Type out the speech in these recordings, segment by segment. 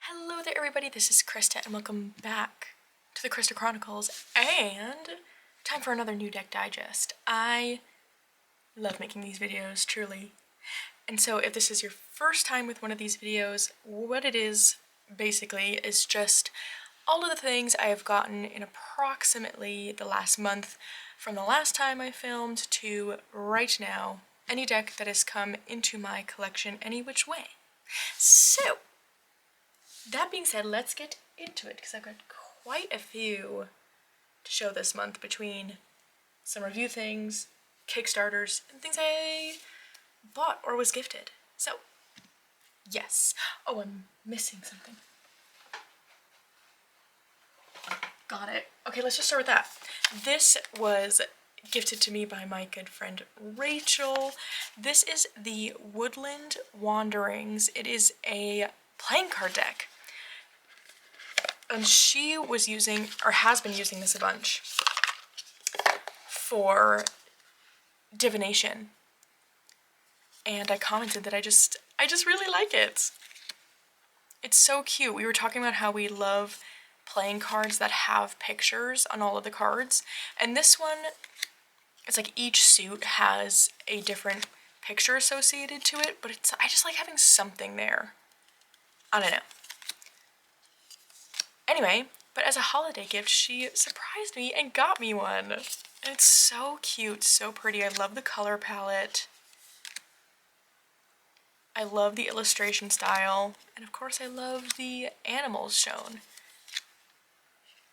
Hello there everybody, this is Krista and welcome back to the Krista Chronicles and time for another new deck digest. I love making these videos, truly. And so if this is your first time with one of these videos, what it is basically is just all of the things I have gotten in approximately the last month from the last time I filmed to right now. Any deck that has come into my collection any which way. So, that being said, let's get into it because I've got quite a few to show this month between some review things, Kickstarters, and things I bought or was gifted. So, yes. Oh, I'm missing something. Got it. Okay, let's just start with that. This was gifted to me by my good friend Rachel. This is the Woodland Wanderings. It is a playing card deck. And she was using, or has been using this a bunch for divination. And I commented that I just really like it. It's so cute. We were talking about how we love playing cards that have pictures on all of the cards. And this one, it's like each suit has a different picture associated to it, but I just like having something there. I don't know. Anyway, but as a holiday gift, she surprised me and got me one. And it's so cute, so pretty. I love the color palette. I love the illustration style. And of course, I love the animals shown.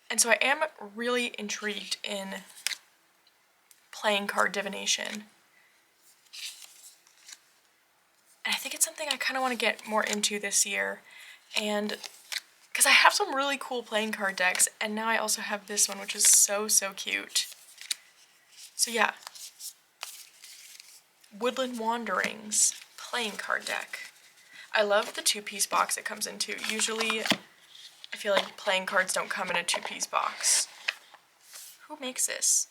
And so I am really intrigued in playing card divination. And I think it's something I kind of want to get more into this year. And because I have some really cool playing card decks, and now I also have this one, which is so cute. So yeah, Woodland Wanderings playing card deck. I love the two-piece box it comes into. Usually, I feel like playing cards don't come in a two-piece box. Who makes this?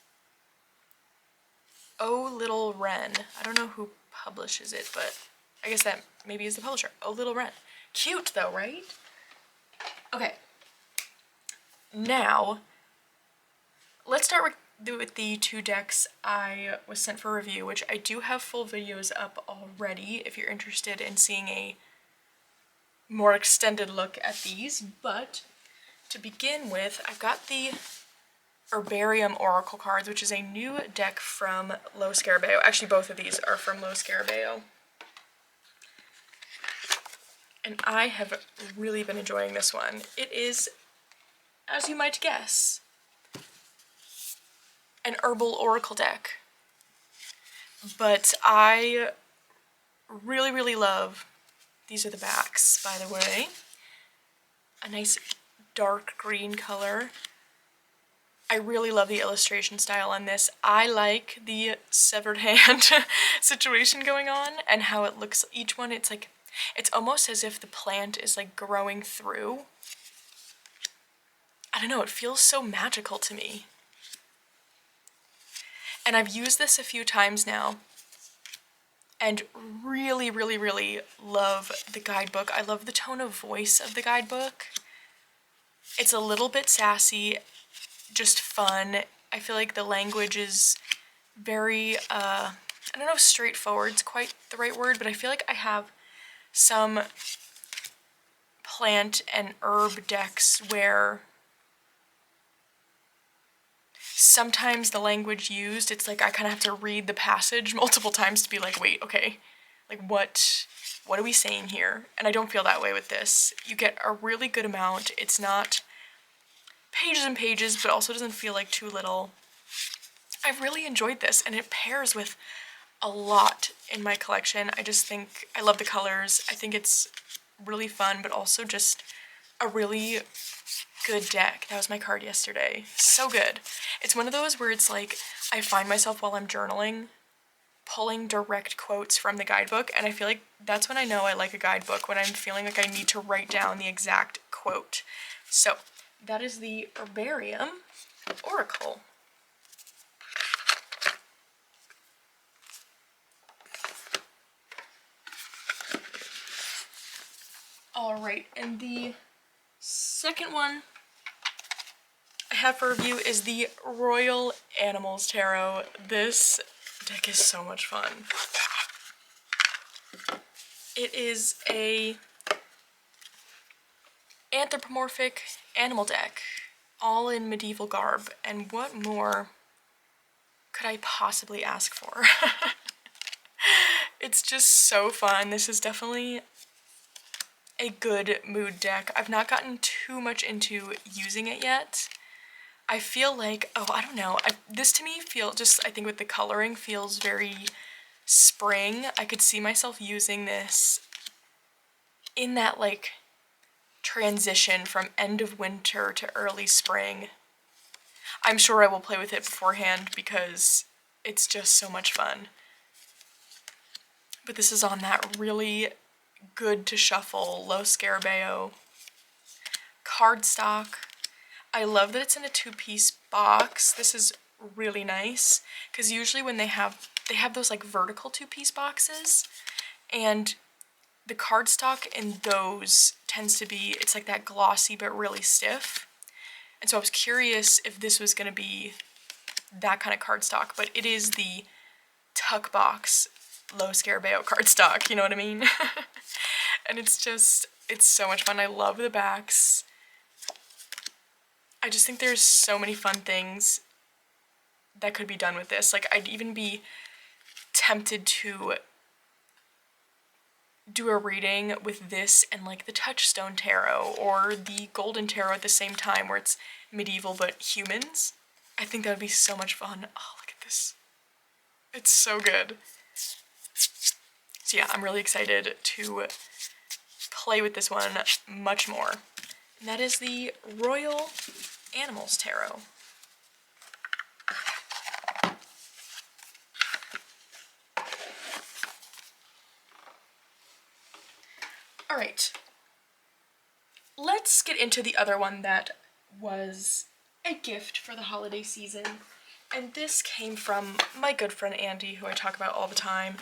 Oh Little Wren. I don't know who publishes it, but I guess that maybe is the publisher. Oh Little Wren. Cute though, right? Okay, now let's start with the two decks I was sent for review, which I do have full videos up already if you're interested in seeing a more extended look at these. But to begin with, I've got the Herbarium Oracle cards, which is a new deck from Lo Scarabeo. Actually, both of these are from Lo Scarabeo. And I have really been enjoying this one. It is, as you might guess, an herbal oracle deck. But I really love, these are the backs, by the way. A nice dark green color. I really love the illustration style on this. I like the severed hand situation going on and how it looks. Each one, it's like, it's almost as if the plant is like growing through. I don't know, it feels so magical to me. And I've used this a few times now and really love the guidebook. I love the tone of voice of the guidebook. It's a little bit sassy, just fun. I feel like the language is very, I don't know if straightforward's quite the right word, but I feel like I have some plant and herb decks where sometimes the language used, it's like I kind of have to read the passage multiple times to be like, wait, okay, like what are we saying here? And I don't feel that way with this. You get a really good amount. It's not pages and pages, but also doesn't feel like too little. I've really enjoyed this, and it pairs with a lot in my collection. I just think I love the colors. I think it's really fun, but also just a really good deck. That was my card yesterday. So good. It's one of those where it's like I find myself while I'm journaling pulling direct quotes from the guidebook, and I feel like that's when I know I like a guidebook, when I'm feeling like I need to write down the exact quote. So that is the Herbarium Oracle. Alright, and the Second one I have for review is the Royal Animals Tarot. This deck is so much fun. It is a anthropomorphic animal deck, all in medieval garb, and what more could I possibly ask for? It's just so fun. This is definitely a good mood deck. I've not gotten too much into using it yet. I feel like, oh, I don't know, this to me I think with the coloring, feels very spring. I could see myself using this in that, like, transition from end of winter to early spring. I'm sure I will play with it beforehand because it's just so much fun. But this is on that really good to shuffle, low Scarabeo cardstock. I love that it's in a two-piece box. This is really nice because usually when they have those like vertical two-piece boxes, and the cardstock in those tends to be, it's like that glossy but really stiff. And so I was curious if this was going to be that kind of cardstock, but it is the tuck box low Scarabeo cardstock, you know what I mean? And it's so much fun. I love the backs. I just think there's so many fun things that could be done with this. Like, I'd even be tempted to do a reading with this and like the Touchstone Tarot or the Golden Tarot at the same time, where it's medieval but humans. I think that would be so much fun. Oh, look at this. It's so good. So yeah, I'm really excited to play with this one much more. And that is the Royal Animals Tarot. Alright, let's get into the other one that was a gift for the holiday season. And this came from my good friend Andy, who I talk about all the time.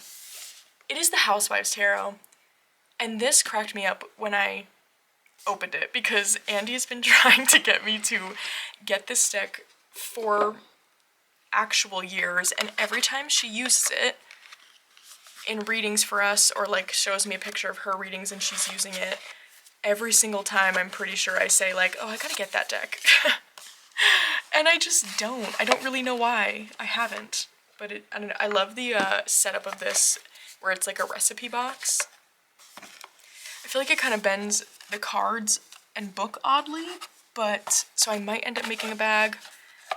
It is the Housewives Tarot. And this cracked me up when I opened it, because Andy has been trying to get me to get this deck for actual years, and every time she uses it in readings for us, or like shows me a picture of her readings and she's using it, every single time I'm pretty sure I say like, oh, I gotta get that deck. And I just don't. I don't really know why I haven't, but I don't know. I love the setup of this, where it's like a recipe box. I feel like it kind of bends the cards and book oddly, but so I might end up making a bag.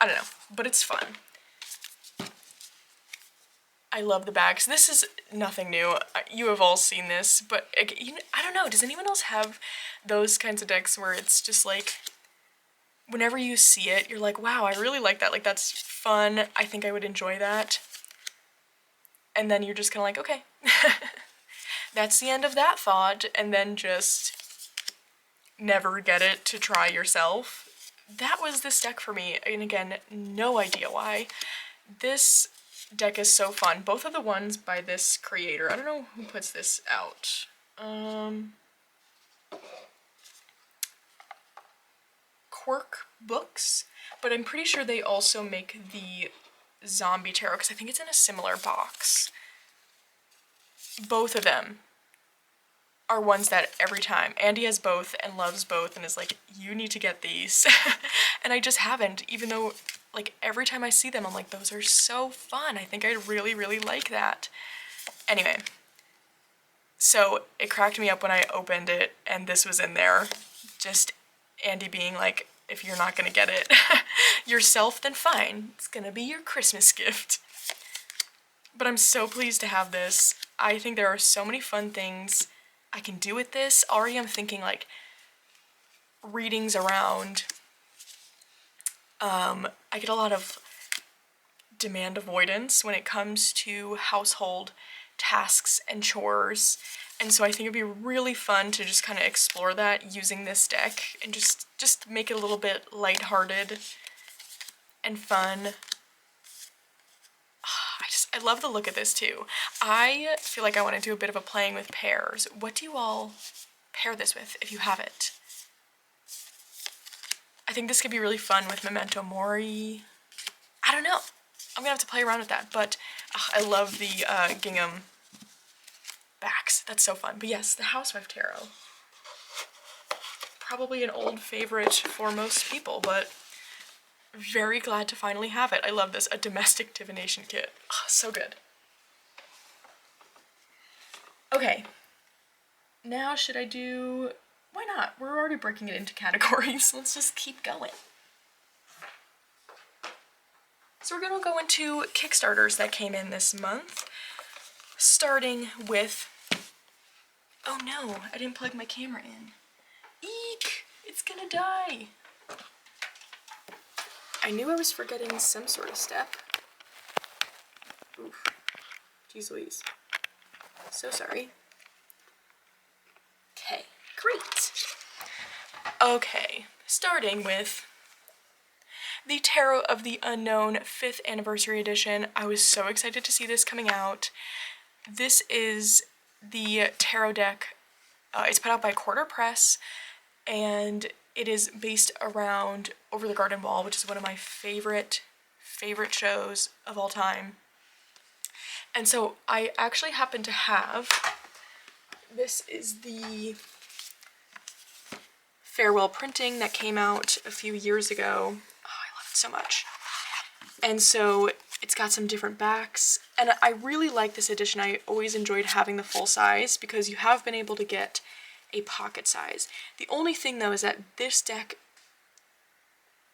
I don't know, but it's fun. I love the bags. This is nothing new. You have all seen this, but I don't know. Does anyone else have those kinds of decks where it's just like, whenever you see it, you're like, wow, I really like that. Like, that's fun. I think I would enjoy that. And then you're just kind of like, okay. That's the end of that thought, and then just never get it to try yourself. That was this deck for me, and again, no idea why. This deck is so fun. Both of the ones by this creator. I don't know who puts this out. Quirk Books, but I'm pretty sure they also make the Zombie Tarot, because I think it's in a similar box. Both of them are ones that every time, Andy has both and loves both and is like, you need to get these. And I just haven't, even though like every time I see them I'm like, those are so fun. I think I'd really, really like that. Anyway, so it cracked me up when I opened it and this was in there. Just Andy being like, if you're not gonna get it yourself, then fine. It's gonna be your Christmas gift. But I'm so pleased to have this. I think there are so many fun things I can do with this. Already I'm thinking like readings around, I get a lot of demand avoidance when it comes to household tasks and chores, and so I think it'd be really fun to just kind of explore that using this deck and just make it a little bit lighthearted and fun. I love the look of this too. I feel like I want to do a bit of a playing with pairs. What do you all pair this with if you have it? I think this could be really fun with Memento Mori. I don't know. I'm gonna have to play around with that, but I love the gingham backs. That's so fun. But yes, the Housewives Tarot. Probably an old favorite for most people, but very glad to finally have it. I love this, a domestic divination kit. Oh, so good. Okay, now should I do, why not? We're already breaking it into categories, let's just keep going. So we're gonna go into Kickstarters that came in this month, starting with, oh no, I didn't plug my camera in. Eek, it's gonna die. I knew I was forgetting some sort of step. Oof. Jeez Louise. So sorry. Okay, great. Okay, starting with the Tarot of the Unknown 5th Anniversary Edition. I was so excited to see this coming out. This is the tarot deck. It's put out by Quarter Press, and it is based around Over the Garden Wall, which is one of my favorite shows of all time. And so I actually happen to have, this is the farewell printing that came out a few years ago. Oh, I love it so much. And so it's got some different backs, and I really like this edition. I always enjoyed having the full size because you have been able to get a pocket size. The only thing though is that this deck,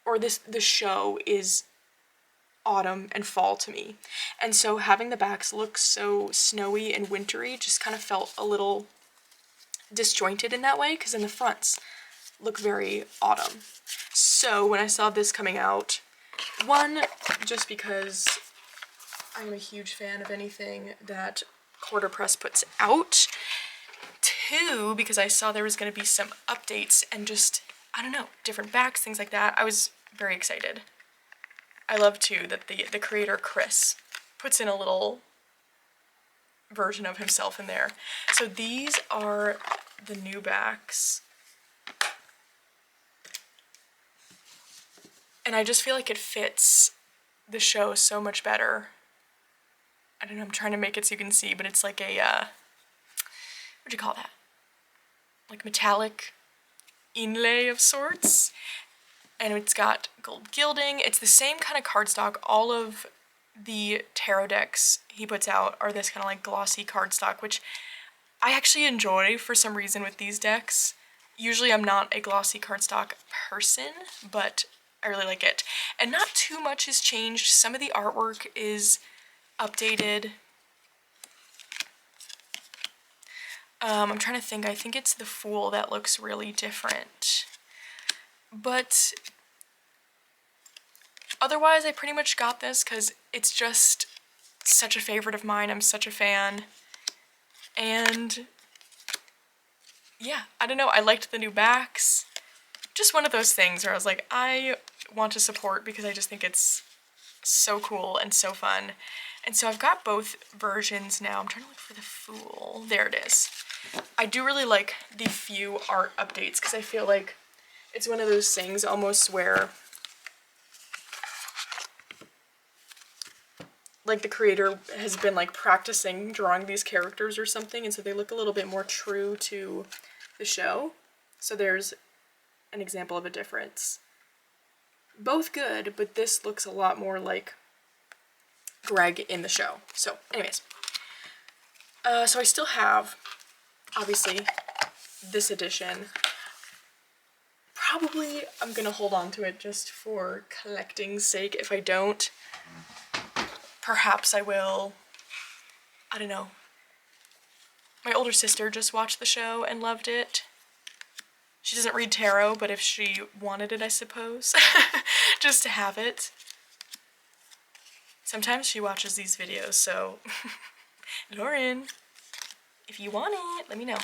or the show, is autumn and fall to me, and so having the backs look so snowy and wintry just kind of felt a little disjointed in that way, because then the fronts look very autumn. So when I saw this coming out, one, just because I'm a huge fan of anything that Quarter Press puts out. Two, because I saw there was going to be some updates and just, I don't know, different backs, things like that. I was very excited. I love too that the creator, Chris, puts in a little version of himself in there. So these are the new backs. And I just feel like it fits the show so much better. I don't know, I'm trying to make it so you can see, but it's like a, what do you call that? Like metallic inlay of sorts. And it's got gold gilding. It's the same kind of cardstock. All of the tarot decks he puts out are this kind of like glossy cardstock, which I actually enjoy for some reason with these decks. Usually I'm not a glossy cardstock person, but I really like it. And not too much has changed. Some of the artwork is updated. I'm trying to think. I think it's the Fool that looks really different. But otherwise, I pretty much got this because it's just such a favorite of mine. I'm such a fan. And yeah, I don't know. I liked the new backs. Just one of those things where I was like, I want to support because I just think it's so cool and so fun. And so I've got both versions now. I'm trying to look for the Fool. There it is. I do really like the few art updates because I feel like it's one of those things almost where like the creator has been like practicing drawing these characters or something, and so they look a little bit more true to the show. So there's an example of a difference. Both good, but this looks a lot more like Greg in the show. So anyways, so I still have, obviously, this edition. Probably I'm gonna hold on to it just for collecting's sake. If I don't, perhaps I will, I don't know. My older sister just watched the show and loved it. She doesn't read tarot, but if she wanted it, I suppose, just to have it. Sometimes she watches these videos, so Lauren, if you want it, let me know.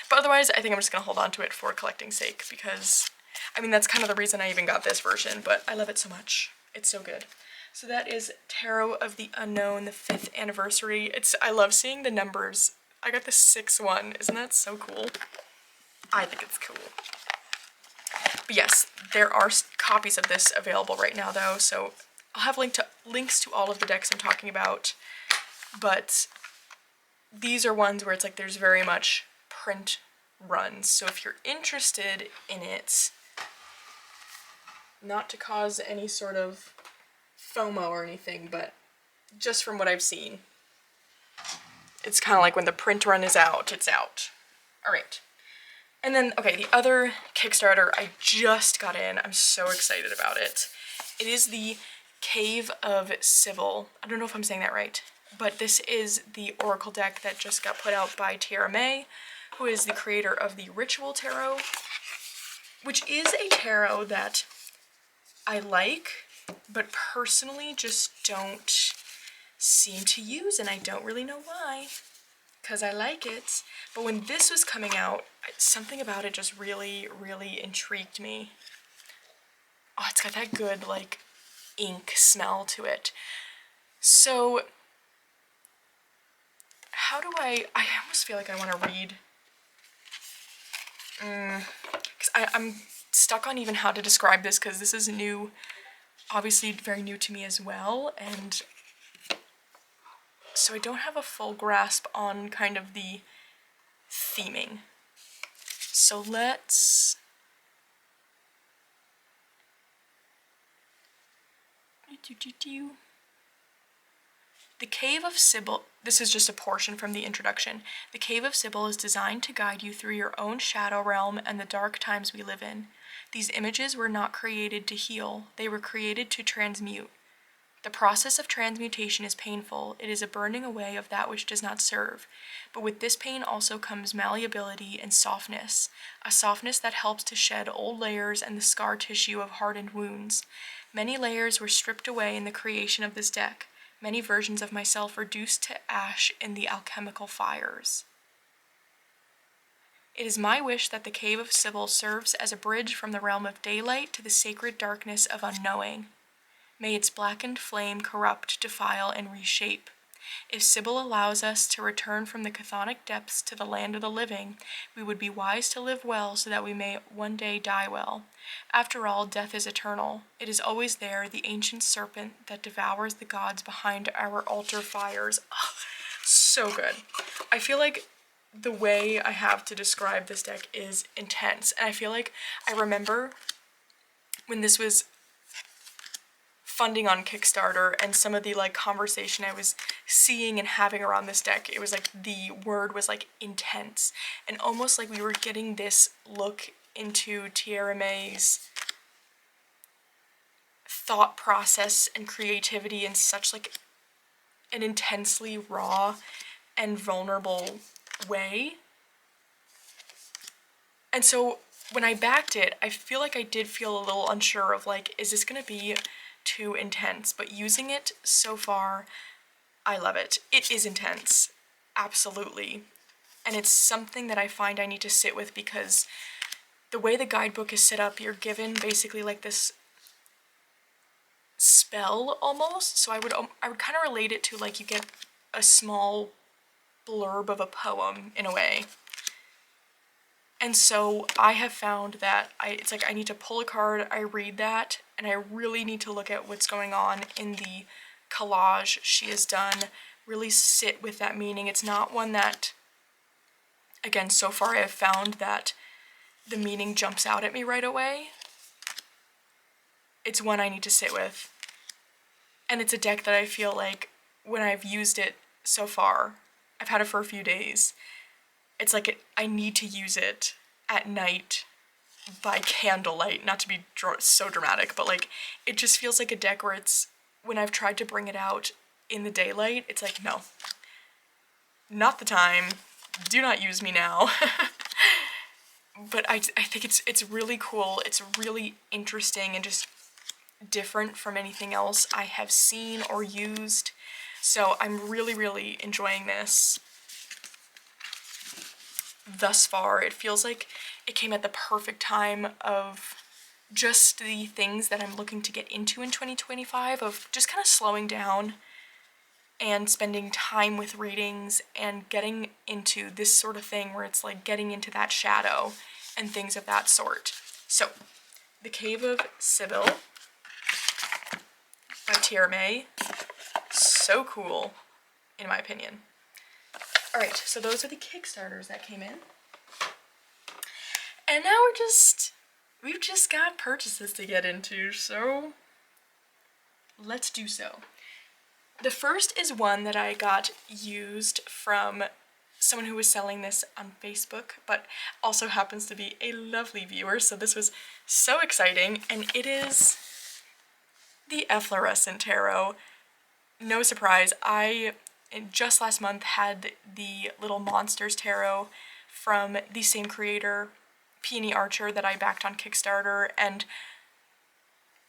But otherwise, I think I'm just gonna hold on to it for collecting's sake because, I mean, that's kind of the reason I even got this version, but I love it so much. It's so good. So that is Tarot of the Unknown, the 5th anniversary. I love seeing the numbers. I got the 6th one. Isn't that so cool? I think it's cool. But yes, there are copies of this available right now though, so I'll have links to all of the decks I'm talking about, but these are ones where it's like there's very much print runs, so if you're interested in it, not to cause any sort of FOMO or anything, but just from what I've seen, it's kind of like when the print run is out, it's out. All right. And then, okay, the other Kickstarter I just got in. I'm so excited about it. It is the Cave of Sybil. I don't know if I'm saying that right, but this is the Oracle deck that just got put out by Tara May, who is the creator of the Ritual Tarot, which is a tarot that I like, but personally just don't seem to use, and I don't really know why, because I like it. But when this was coming out, something about it just really, really intrigued me. Oh, it's got that good, like, ink smell to it. So, how do I almost feel like I want to read, because I'm stuck on even how to describe this, because this is new, obviously very new to me as well, and so I don't have a full grasp on kind of the theming. So let's... The Cave of Sybil, this is just a portion from the introduction. The Cave of Sybil is designed to guide you through your own shadow realm and the dark times we live in. These images were not created to heal, they were created to transmute. The process of transmutation is painful. It is a burning away of that which does not serve. But with this pain also comes malleability and softness, a softness that helps to shed old layers and the scar tissue of hardened wounds. Many layers were stripped away in the creation of this deck, many versions of myself reduced to ash in the alchemical fires. It is my wish that the Cave of Sybil serves as a bridge from the realm of daylight to the sacred darkness of unknowing. May its blackened flame corrupt, defile, and reshape. If Sybil allows us to return from the chthonic depths to the land of the living, we would be wise to live well so that we may one day die well. After all, death is eternal. It is always there, the ancient serpent that devours the gods behind our altar fires. Oh, so good. I feel like the way I have to describe this deck is intense, and I feel like I remember when this was funding on Kickstarter and some of the like conversation I was seeing and having around this deck, it was like the word was like intense, and almost like we were getting this look into Tara May's thought process and creativity in such like an intensely raw and vulnerable way. And so when I backed it, I feel like I did feel a little unsure of like, is this gonna be too intense? But using it so far, I love it. It is intense, absolutely. And it's something that I find I need to sit with, because the way the guidebook is set up, you're given basically like this spell almost. So I would kind of relate it to like you get a small blurb of a poem in a way. And so I have found that it's like I need to pull a card, I read that, and I really need to look at what's going on in the collage she has done, really sit with that meaning. It's not one that, again, so far I have found that the meaning jumps out at me right away. It's one I need to sit with. And it's a deck that I feel like when I've used it so far, I've had it for a few days, it's like I need to use it at night by candlelight, not to be so dramatic, but like it just feels like a deck where it's, when I've tried to bring it out in the daylight, it's like, no, not the time, do not use me now. But I think it's really cool, it's really interesting and just different from anything else I have seen or used, so I'm really, really enjoying this. Thus far, it feels like it came at the perfect time of just the things that I'm looking to get into in 2025, of just kind of slowing down and spending time with readings and getting into this sort of thing where it's like getting into that shadow and things of that sort. So The Cave of Sybil by TRMA. So cool, in my opinion. Alright, so those are the Kickstarters that came in. And now we've just got purchases to get into, so let's do so. The first is one that I got used from someone who was selling this on Facebook, but also happens to be a lovely viewer, so this was so exciting, and it is the Efflorescent Tarot. No surprise, I just last month had the Little Monsters Tarot from the same creator, Peony Archer, that I backed on Kickstarter, and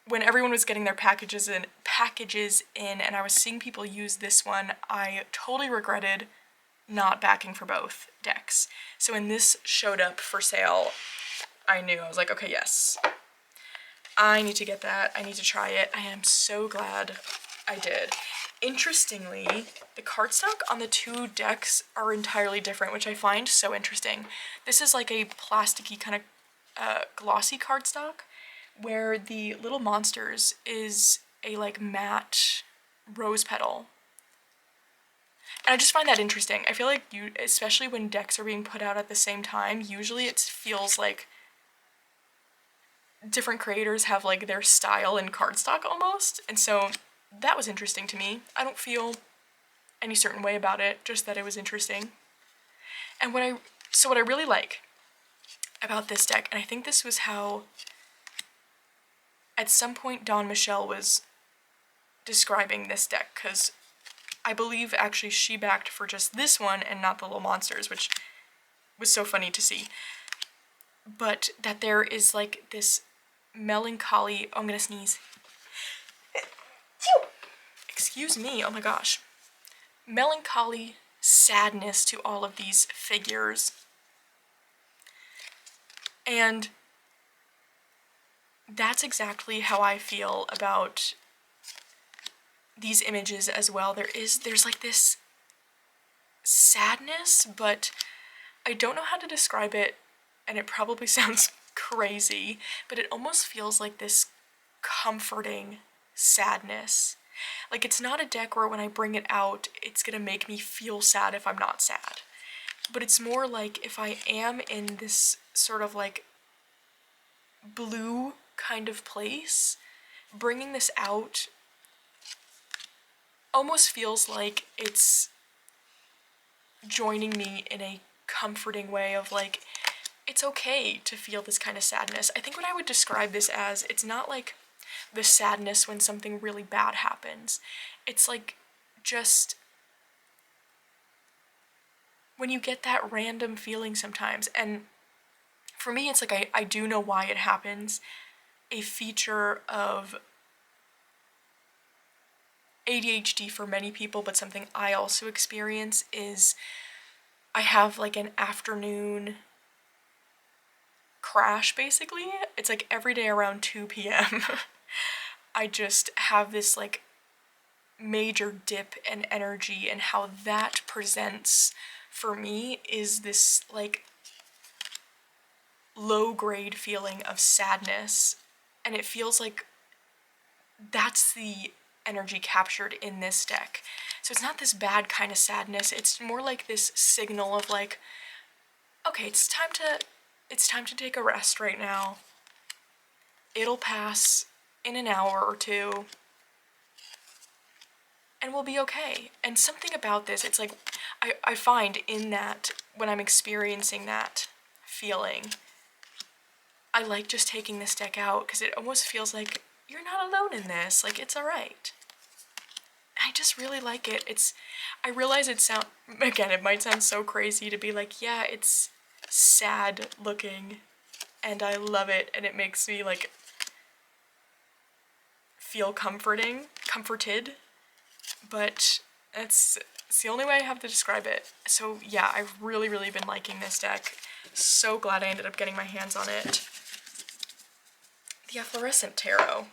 when everyone was getting their packages in and I was seeing people use this one, I totally regretted not backing for both decks. So when this showed up for sale, I knew, I was like, okay, yes, I need to get that, I need to try it. I am so glad I did. Interestingly, the cardstock on the two decks are entirely different, which I find so interesting. This is like a plasticky kind of glossy cardstock, where the Little Monsters is a like matte rose petal. And I just find that interesting. I feel like especially when decks are being put out at the same time, usually it feels like different creators have like their style in cardstock almost, and so that was interesting to me. I don't feel any certain way about it, just that it was interesting. And what I really like about this deck, and I think this was how at some point Dawn Michelle was describing this deck, because I believe actually she backed for just this one and not the Little Monsters, which was so funny to see. But that there is like this melancholy, oh, I'm gonna sneeze. Excuse me, oh my gosh. Melancholy sadness to all of these figures. And that's exactly how I feel about these images as well. There's like this sadness, but I don't know how to describe it, and it probably sounds crazy, but it almost feels like this comforting sadness. Like, it's not a deck where when I bring it out, it's gonna make me feel sad if I'm not sad. But it's more like if I am in this sort of like blue kind of place, bringing this out almost feels like it's joining me in a comforting way of like, it's okay to feel this kind of sadness. I think what I would describe this as, it's not like the sadness when something really bad happens. It's like just when you get that random feeling sometimes. And for me, it's like I do know why it happens. A feature of ADHD for many people, but something I also experience, is I have like an afternoon crash, basically. It's like every day around 2 p.m. I just have this like major dip in energy, and how that presents for me is this like low grade feeling of sadness, and it feels like that's the energy captured in this deck. So it's not this bad kind of sadness, it's more like this signal of like, okay, it's time to take a rest right now. It'll pass in an hour or two, and we'll be okay. And something about this, it's like, I find in that, when I'm experiencing that feeling, I like just taking this deck out, because it almost feels like you're not alone in this, like it's alright. I just really like it. I realize again, it might sound so crazy to be like, yeah, it's sad looking, and I love it, and it makes me like feel comforted, but it's the only way I have to describe it. So yeah, I've really, really been liking this deck. So glad I ended up getting my hands on it. The Efflorescent Tarot.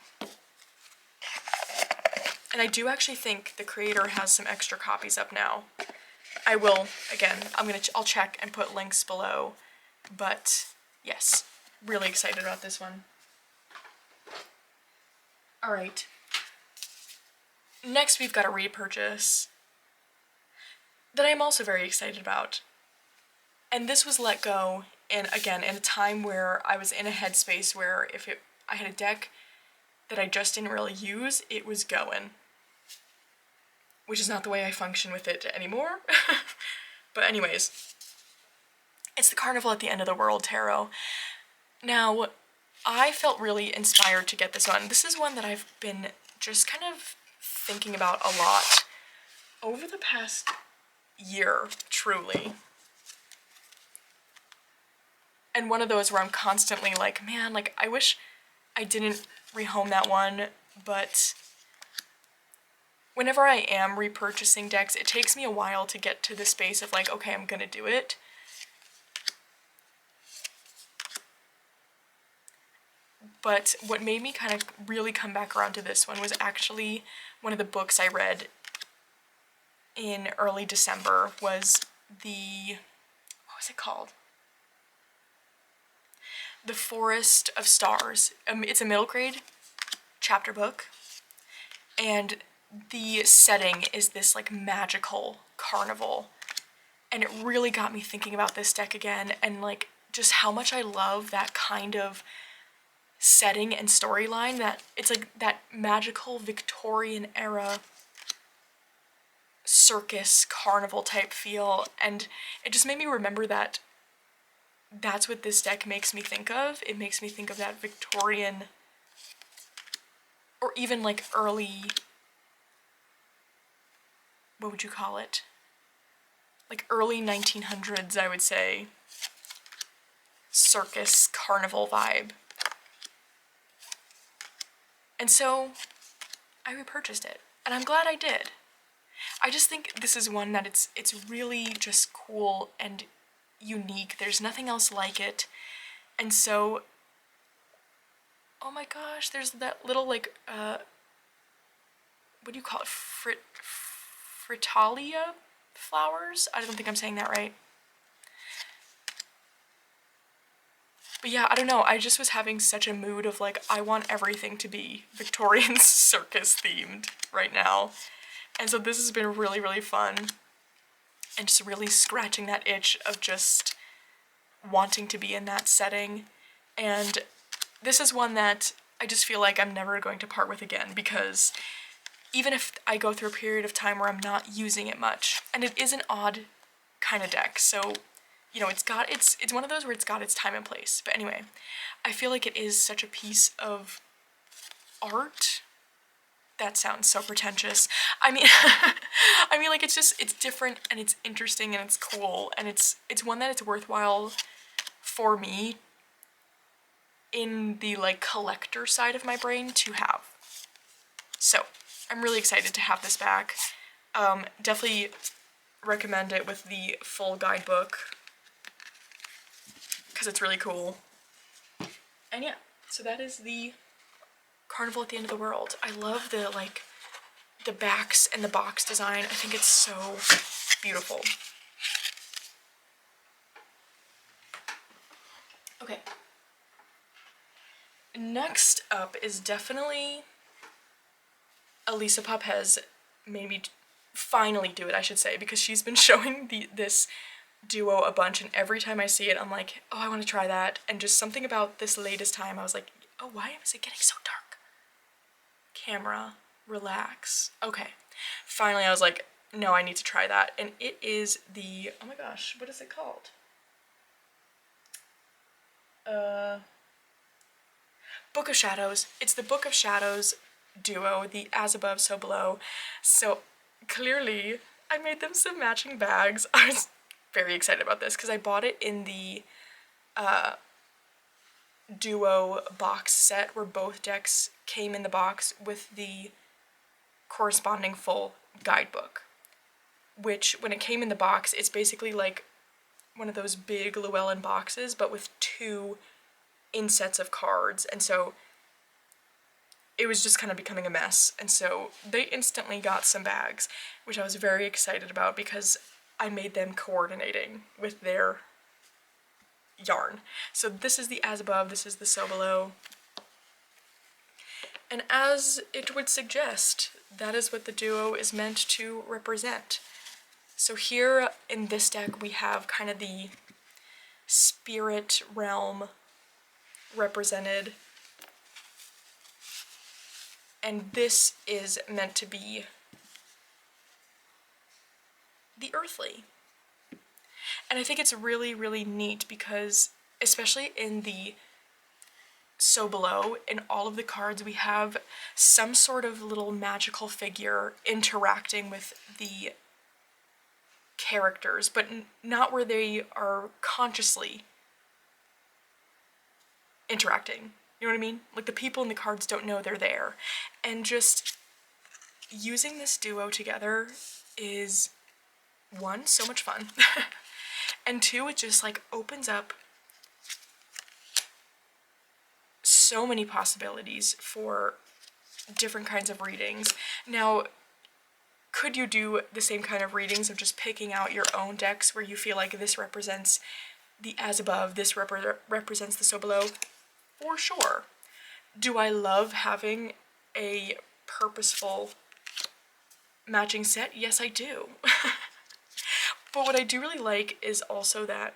And I do actually think the creator has some extra copies up now. I will, again, I'll check and put links below, but yes, really excited about this one. Alright. Next we've got a repurchase that I'm also very excited about. And this was let go, and again, in a time where I was in a headspace where I had a deck that I just didn't really use, it was going. Which is not the way I function with it anymore. But anyways, it's the Carnival at the End of the World Tarot. Now, I felt really inspired to get this one. This is one that I've been just kind of thinking about a lot over the past year, truly. And one of those where I'm constantly like, man, like, I wish I didn't rehome that one, but whenever I am repurchasing decks, it takes me a while to get to the space of like, okay, I'm gonna do it. But what made me kind of really come back around to this one was actually one of the books I read in early December was what was it called? The Forest of Stars. It's a middle grade chapter book, and the setting is this like magical carnival, and it really got me thinking about this deck again and like just how much I love that kind of setting and storyline, that it's like that magical Victorian era circus carnival type feel, and it just made me remember that that's what this deck makes me think of. It makes me think of that Victorian, or even like early, what would you call it? Like early 1900s, I would say, circus carnival vibe. And so I repurchased it, and I'm glad I did. I just think this is one that it's really just cool and unique. There's nothing else like it. And so, oh my gosh, there's that little like what do you call it? Fritalia flowers? I don't think I'm saying that right. But yeah, I don't know, I just was having such a mood of like, I want everything to be Victorian circus themed right now. And so this has been really, really fun. And just really scratching that itch of just wanting to be in that setting. And this is one that I just feel like I'm never going to part with again, because even if I go through a period of time where I'm not using it much, and it is an odd kind of deck, so you know, it's one of those where it's got its time and place. But anyway, I feel like it is such a piece of art. That sounds so pretentious. I mean, like it's different and it's interesting and it's cool, and it's one that it's worthwhile for me in the like collector side of my brain to have. So I'm really excited to have this back. Definitely recommend it with the full guidebook, because it's really cool. And yeah, so that is the Carnival at the End of the World. I love the like the backs and the box design. I think it's so beautiful. Okay. Next up is definitely Elisa Papez made me finally do it, I should say, because she's been showing this duo a bunch, and every time I see it I'm like, oh, I want to try that. And just something about this latest time I was like, oh, why is it getting so dark? Camera, relax. Okay, finally I was like, no, I need to try that. And it is the, oh my gosh, what is it called? Book of Shadows. It's the Book of Shadows duo, the As Above, So Below. So clearly I made them some matching bags. I was very excited about this because I bought it in the duo box set where both decks came in the box with the corresponding full guidebook, which when it came in the box, it's basically like one of those big Llewellyn boxes but with 2 insets of cards, and so it was just kind of becoming a mess. And so they instantly got some bags, which I was very excited about because I made them coordinating with their yarn. So this is the As Above, this is the So Below. And as it would suggest, that is what the duo is meant to represent. So here in this deck we have kind of the spirit realm represented, and this is meant to be the earthly. And I think it's really, really neat because, especially in the So Below, in all of the cards we have some sort of little magical figure interacting with the characters, but not where they are consciously interacting. You know what I mean? Like, the people in the cards don't know they're there. And just using this duo together is, one, so much fun. And two, it just like opens up so many possibilities for different kinds of readings. Now, could you do the same kind of readings of just picking out your own decks where you feel like this represents the as above, this represents the so below? For sure. Do I love having a purposeful matching set? Yes, I do. But what I do really like is also that,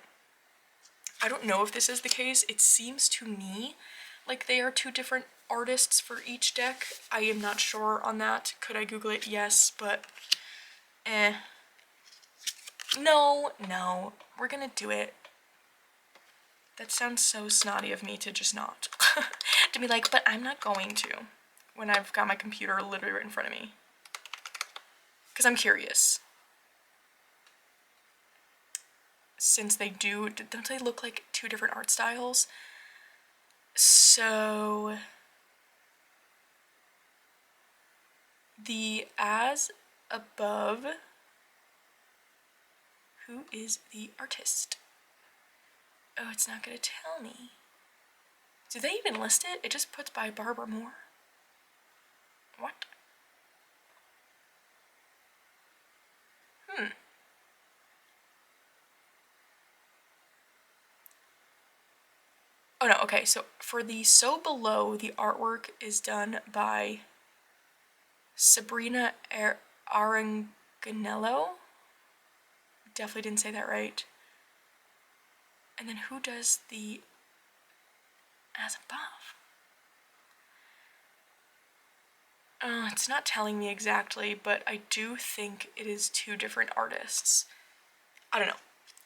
I don't know if this is the case, it seems to me like they are two different artists for each deck. I am not sure on that. Could I Google it? Yes, but No, we're gonna do it. That sounds so snotty of me to just not. To be like, but I'm not going to, when I've got my computer literally right in front of me. Because I'm curious. Since they don't they look like two different art styles? So the as above, who is the artist? Oh, it's not gonna tell me. Do they even list it? It just puts by Barbara Moore. What? Oh no, okay, so for the So Below, the artwork is done by Sabrina Aranganello. Definitely didn't say that right. And then who does the as above? It's not telling me exactly, but I do think it is two different artists. I don't know.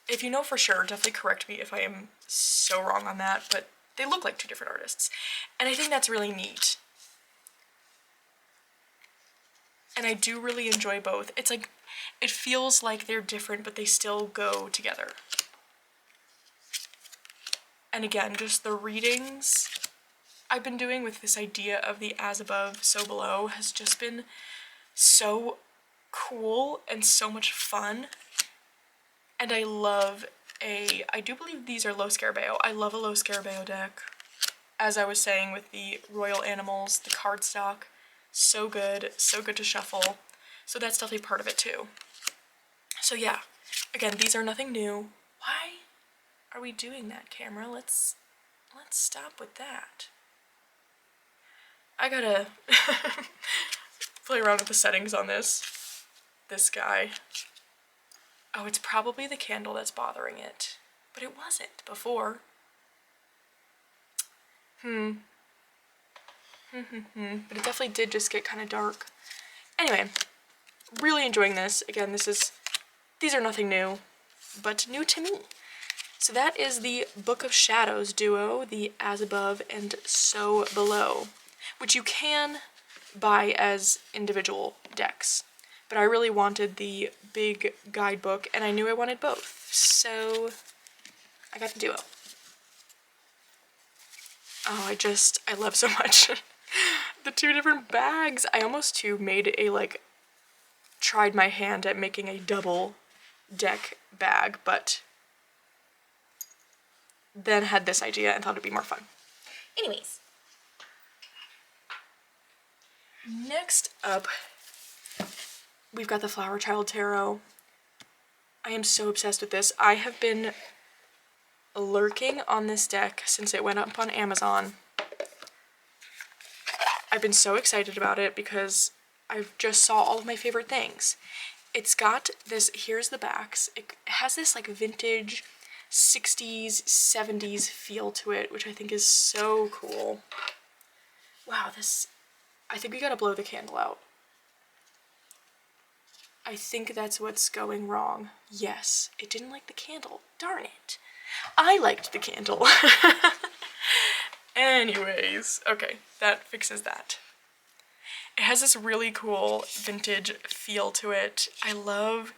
If you know for sure, definitely correct me if I am so wrong on that, but they look like two different artists. And I think that's really neat. And I do really enjoy both. It's like, it feels like they're different, but they still go together. And again, just the readings I've been doing with this idea of the as above, so below has just been so cool and so much fun. And I love I do believe these are low Scarabeo. I love a low Scarabeo deck. As I was saying with the Royal Animals, the cardstock, so good to shuffle. So that's definitely part of it too. So yeah, again, these are nothing new. Why are we doing that, camera? Let's stop with that. I gotta play around with the settings on this guy. Oh, it's probably the candle that's bothering it, but it wasn't before. But it definitely did just get kind of dark. Anyway, really enjoying this. Again, these are nothing new, but new to me. So that is the Book of Shadows duo, the As Above and So Below, which you can buy as individual decks. But I really wanted the big guidebook, and I knew I wanted both, so I got the duo. Oh, I love so much the two different bags. I almost too made tried my hand at making a double deck bag, but then had this idea and thought it'd be more fun. Anyways. Next up, we've got the Flower Child Tarot. I am so obsessed with this. I have been lurking on this deck since it went up on Amazon. I've been so excited about it because I just saw all of my favorite things. It's got this, here's the backs, it has this like vintage 60s, 70s feel to it, which I think is so cool. Wow, this, I think we gotta blow the candle out. I think that's what's going wrong. Yes, it didn't like the candle. Darn it. I liked the candle. Anyways, okay, that fixes that. It has this really cool vintage feel to it. I love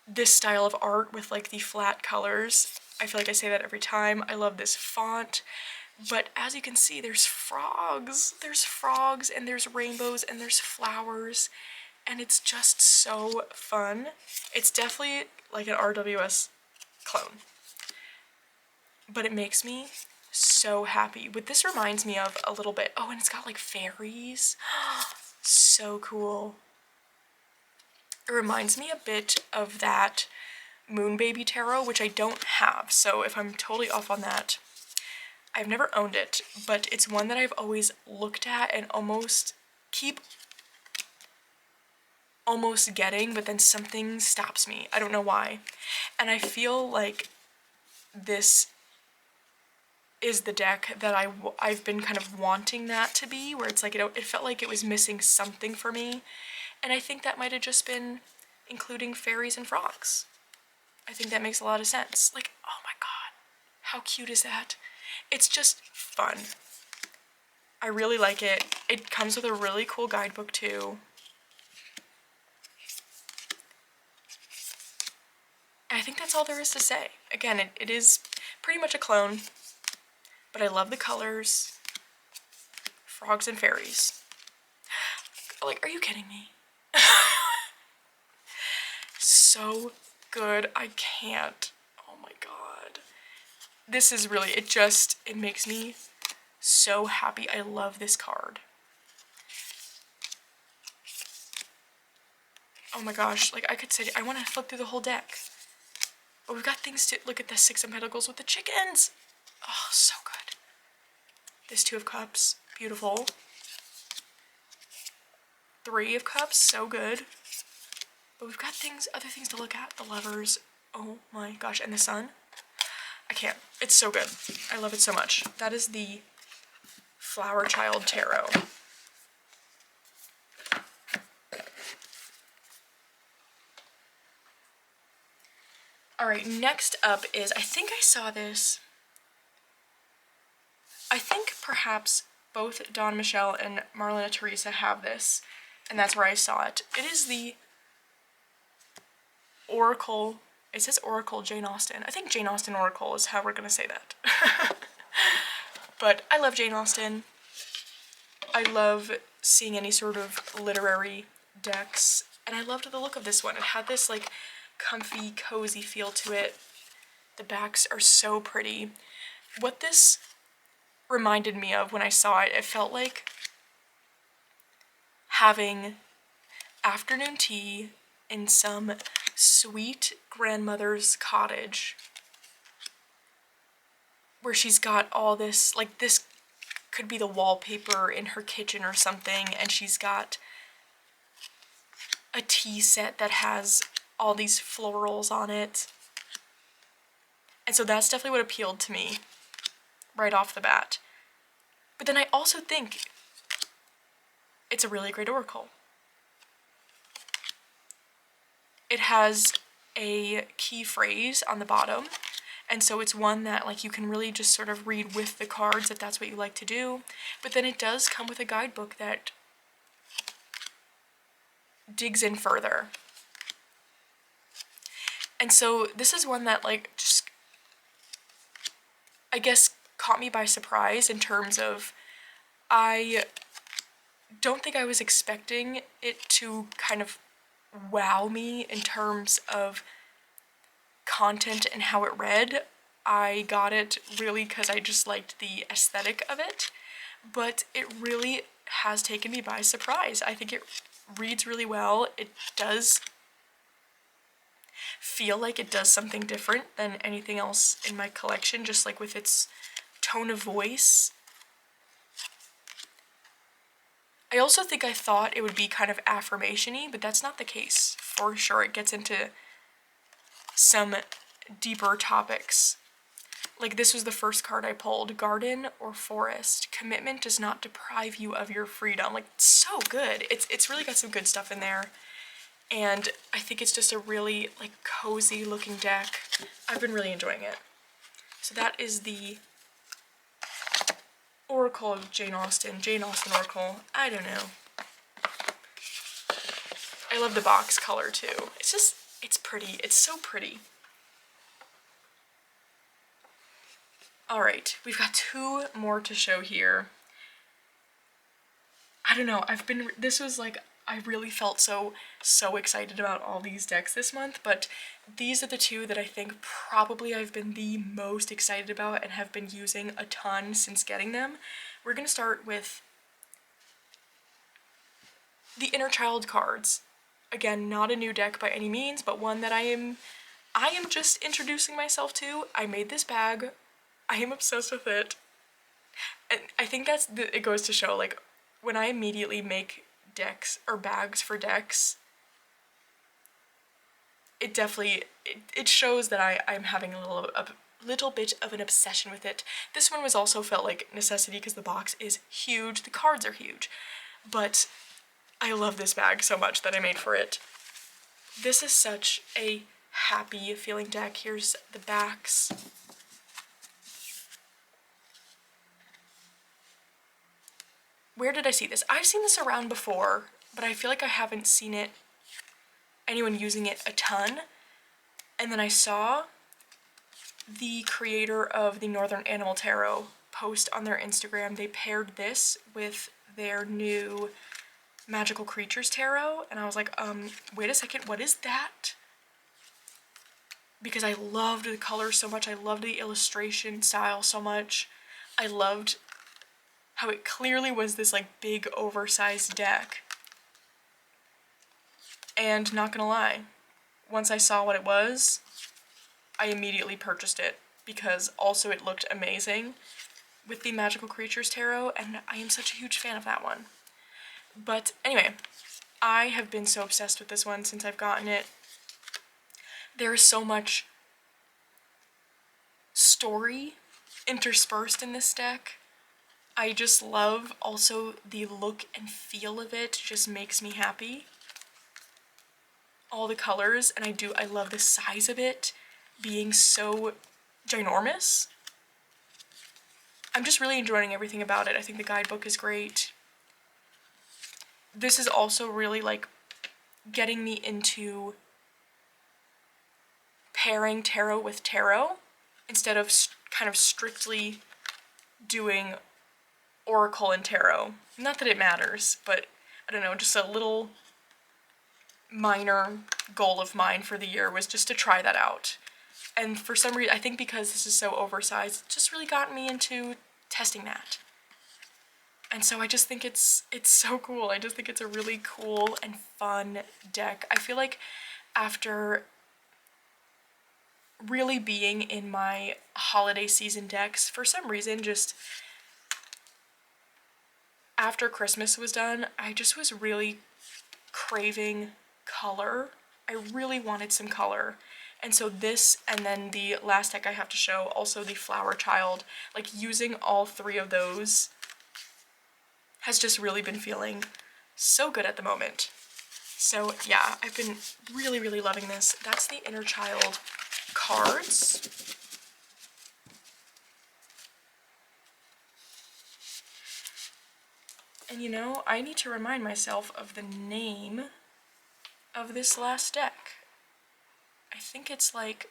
this style of art with like the flat colors. I feel like I say that every time. I love this font. But as you can see, there's frogs. There's frogs and there's rainbows and there's flowers. And it's just so fun. It's definitely like an RWS clone. But it makes me so happy. What this reminds me of a little bit, oh, and it's got like fairies. So cool. It reminds me a bit of that Moon Baby Tarot, which I don't have, so if I'm totally off on that, I've never owned it, but it's one that I've always looked at and almost getting, but then something stops me. I don't know why. And I feel like this is the deck that I've been kind of wanting that to be, where it's like, it felt like it was missing something for me. And I think that might have just been including fairies and frogs. I think that makes a lot of sense. Like, oh my god, how cute is that? It's just fun. I really like it. It comes with a really cool guidebook too. And I think that's all there is to say. Again, it is pretty much a clone, but I love the colors. Frogs and fairies. Like, are you kidding me? So good. I can't. Oh my god. This is really, it makes me so happy. I love this card. Oh my gosh, like I could say, I want to flip through the whole deck. But we've got things to, look at the Six of Pentacles with the chickens. Oh, so good. This Two of Cups, beautiful. Three of Cups, so good. But we've got other things to look at. The Lovers, oh my gosh, and the Sun. I can't, it's so good. I love it so much. That is the Flower Child Tarot. Alright, next up is, I think I saw this, I think perhaps both Dawn Michelle and Marlena Teresa have this, and that's where I saw it. It is the Oracle, it says Oracle Jane Austen. I think Jane Austen Oracle is how we're gonna say that. But I love Jane Austen. I love seeing any sort of literary decks, and I loved the look of this one. It had this like comfy, cozy feel to it. The backs are so pretty. What this reminded me of when I saw it, it felt like having afternoon tea in some sweet grandmother's cottage where she's got all this, like this could be the wallpaper in her kitchen or something, and she's got a tea set that has all these florals on it. And so that's definitely what appealed to me right off the bat. But then I also think it's a really great oracle. It has a key phrase on the bottom, and so it's one that like you can really just sort of read with the cards if that's what you like to do. But then it does come with a guidebook that digs in further. And so this is one that like just, I guess, caught me by surprise in terms of I don't think I was expecting it to kind of wow me in terms of content and how it read. I got it really because I just liked the aesthetic of it, but it really has taken me by surprise. I think it reads really well. It does feel like it does something different than anything else in my collection, just like with its tone of voice. I also think I thought it would be kind of affirmation-y, but that's not the case. For sure, it gets into some deeper topics. Like, this was the first card I pulled, Garden or Forest. Commitment does not deprive you of your freedom. Like, so good. It's really got some good stuff in there. And I think it's just a really, like, cozy looking deck. I've been really enjoying it. So that is the Oracle of Jane Austen. Jane Austen Oracle. I don't know. I love the box color too. It's pretty. It's so pretty. Alright, we've got 2 more to show here. I don't know, this was like, I really felt so excited about all these decks this month, but these are the 2 that I think probably I've been the most excited about and have been using a ton since getting them. We're gonna start with the Inner Child cards. Again, not a new deck by any means, but one that I am just introducing myself to. I made this bag. I am obsessed with it. And I think it goes to show, like, when I immediately make decks or bags for decks, it definitely, it shows that I'm having a little bit of an obsession with it. This one was also felt like necessity because the box is huge, the cards are huge, but I love this bag so much that I made for it. This is such a happy feeling deck. Here's the backs. Where did I see this? I've seen this around before, but I feel like I haven't seen anyone using it a ton. And then I saw the creator of the Northern Animal Tarot post on their Instagram. They paired this with their new Magical Creatures Tarot, and I was like, wait a second, what is that? Because I loved the color so much, I loved the illustration style so much. I loved how it clearly was this like big oversized deck. And not gonna lie, once I saw what it was, I immediately purchased it because also it looked amazing with the Magical Creatures Tarot, and I am such a huge fan of that one. But anyway, I have been so obsessed with this one since I've gotten it. There is so much story interspersed in this deck. I just love also the look and feel of it, just makes me happy. All the colors, and I love the size of it being so ginormous. I'm just really enjoying everything about it. I think the guidebook is great. This is also really like getting me into pairing tarot with tarot instead of kind of strictly doing oracle and tarot. Not that it matters, but I don't know, just a little minor goal of mine for the year was just to try that out. And for some reason, I think because this is so oversized, it just really got me into testing that. And so I just think it's so cool. I just think it's a really cool and fun deck. I feel like after really being in my holiday season decks, for some reason, just after Christmas was done, I just was really craving color. I really wanted some color. And so this, and then the last deck I have to show, also the Flower Child, like using all 3 of those has just really been feeling so good at the moment. So yeah, I've been really, really loving this. That's the Inner Child cards. And you know, I need to remind myself of the name of this last deck. I think it's like,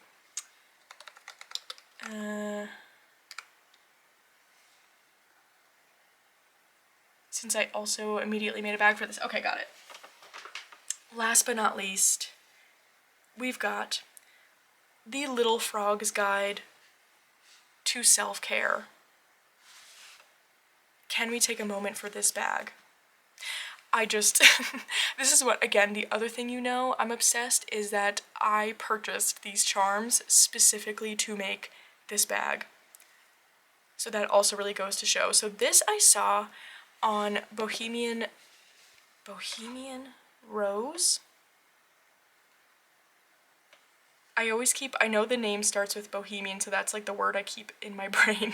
since I also immediately made a bag for this. Okay, got it. Last but not least, we've got the Little Frog's Guide to Self-Care. Can we take a moment for this bag? This is what, again, the other thing you know, I'm obsessed, is that I purchased these charms specifically to make this bag. So that also really goes to show. So this I saw on Bohemian Bohemian Rose. I know the name starts with Bohemian, so that's like the word I keep in my brain.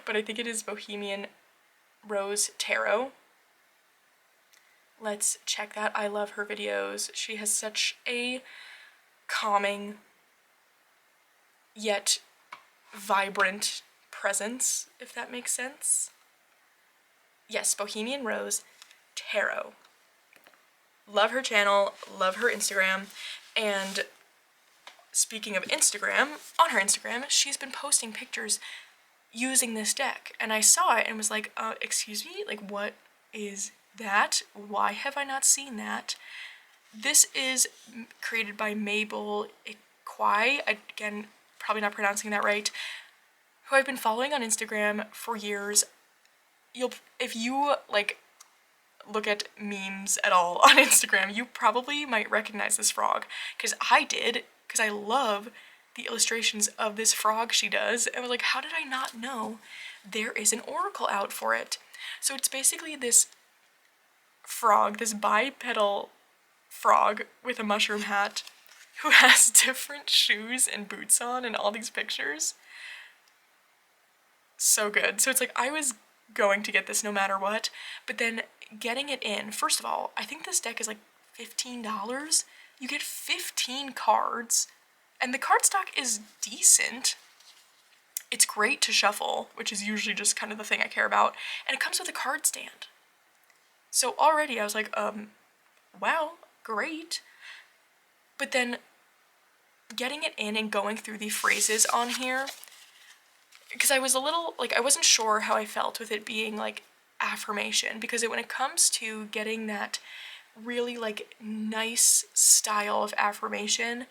But I think it is Bohemian Rose Tarot. Let's check that. I love her videos. She has such a calming yet vibrant presence, if that makes sense. Yes, Bohemian Rose Tarot. Love her channel, love her Instagram, and speaking of Instagram, on her Instagram, she's been posting pictures using this deck, and I saw it and was like, excuse me, like, what is that? Why have I not seen that? This is created by Mabel Iquai, again, probably not pronouncing that right, who I've been following on Instagram for years. If you, like, look at memes at all on Instagram, you probably might recognize this frog, because I did, because I love the illustrations of this frog she does, and was like, how did I not know there is an oracle out for it? So it's basically this frog, this bipedal frog with a mushroom hat, who has different shoes and boots on in all these pictures. So good. So it's like, I was going to get this no matter what, but then getting it in, first of all, I think this deck is like $15. You get 15 cards, and the cardstock is decent. It's great to shuffle, which is usually just kind of the thing I care about, and it comes with a card stand. So already I was like, wow, great. But then getting it in and going through the phrases on here, because I was a little, like, I wasn't sure how I felt with it being, like, affirmation, because when it comes to getting that really, like, nice style of affirmation,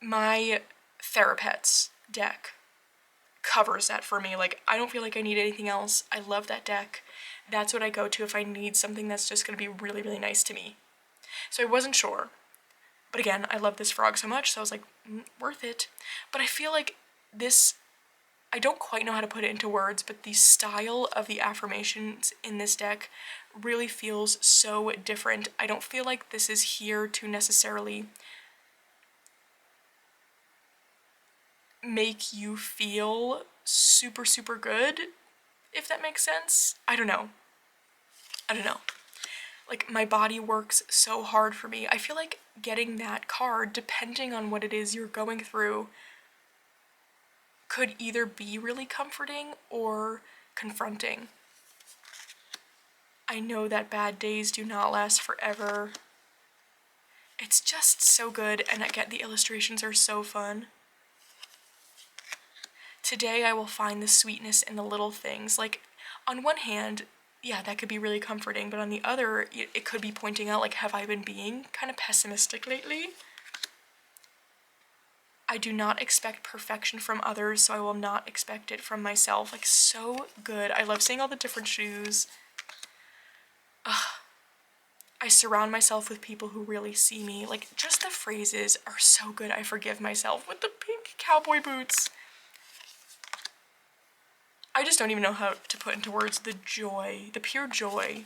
my Therapets deck covers that for me. Like, I don't feel like I need anything else. I love that deck. That's what I go to if I need something that's just gonna be really, really nice to me. So I wasn't sure. But again, I love this frog so much, so I was like, worth it. But I feel like this, I don't quite know how to put it into words, but the style of the affirmations in this deck really feels so different. I don't feel like this is here to necessarily make you feel super, super good, if that makes sense. I don't know. Like, my body works so hard for me. I feel like getting that card, depending on what it is you're going through, could either be really comforting or confronting. I know that bad days do not last forever. It's just so good, and again, the illustrations are so fun. Today I will find the sweetness in the little things. Like, on one hand, yeah, that could be really comforting, but on the other, it could be pointing out, like, have I been being kind of pessimistic lately? I do not expect perfection from others, so I will not expect it from myself. Like, so good. I love seeing all the different shoes. Ugh. I surround myself with people who really see me. Like, just the phrases are so good. I forgive myself with the pink cowboy boots. I just don't even know how to put into words the joy, the pure joy.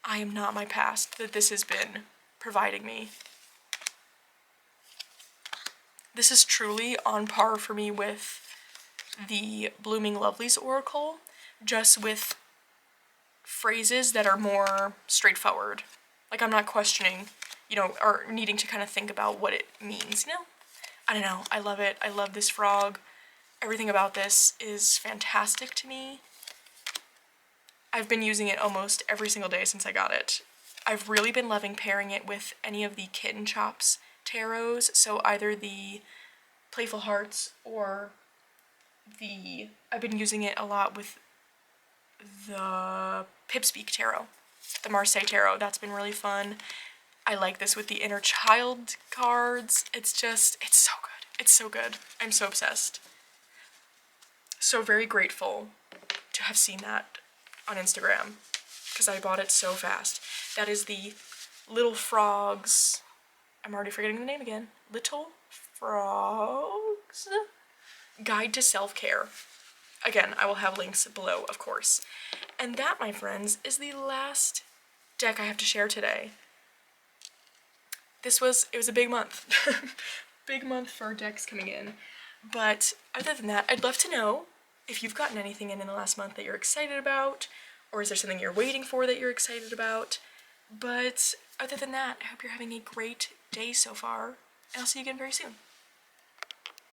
I am not my past that this has been providing me. This is truly on par for me with the Blooming Lovelies Oracle, just with phrases that are more straightforward. Like, I'm not questioning, you know, or needing to kind of think about what it means, you know? I don't know. I love it. I love this frog. Everything about this is fantastic to me. I've been using it almost every single day since I got it. I've really been loving pairing it with any of the Kitten Chops tarots, so either the Playful Hearts or I've been using it a lot with the Pipspeak Tarot, the Marseille Tarot. That's been really fun. I like this with the Inner Child cards. It's so good. It's so good. I'm so obsessed. So very grateful to have seen that on Instagram, because I bought it so fast. That is the Little Frogs, I'm already forgetting the name again, Little Frogs Guide to Self-Care. Again, I will have links below, of course. And that, my friends, is the last deck I have to share today. It was a big month. Big month for decks coming in. But other than that, I'd love to know if you've gotten anything in the last month that you're excited about, or is there something you're waiting for that you're excited about? But other than that, I hope you're having a great day so far, and I'll see you again very soon.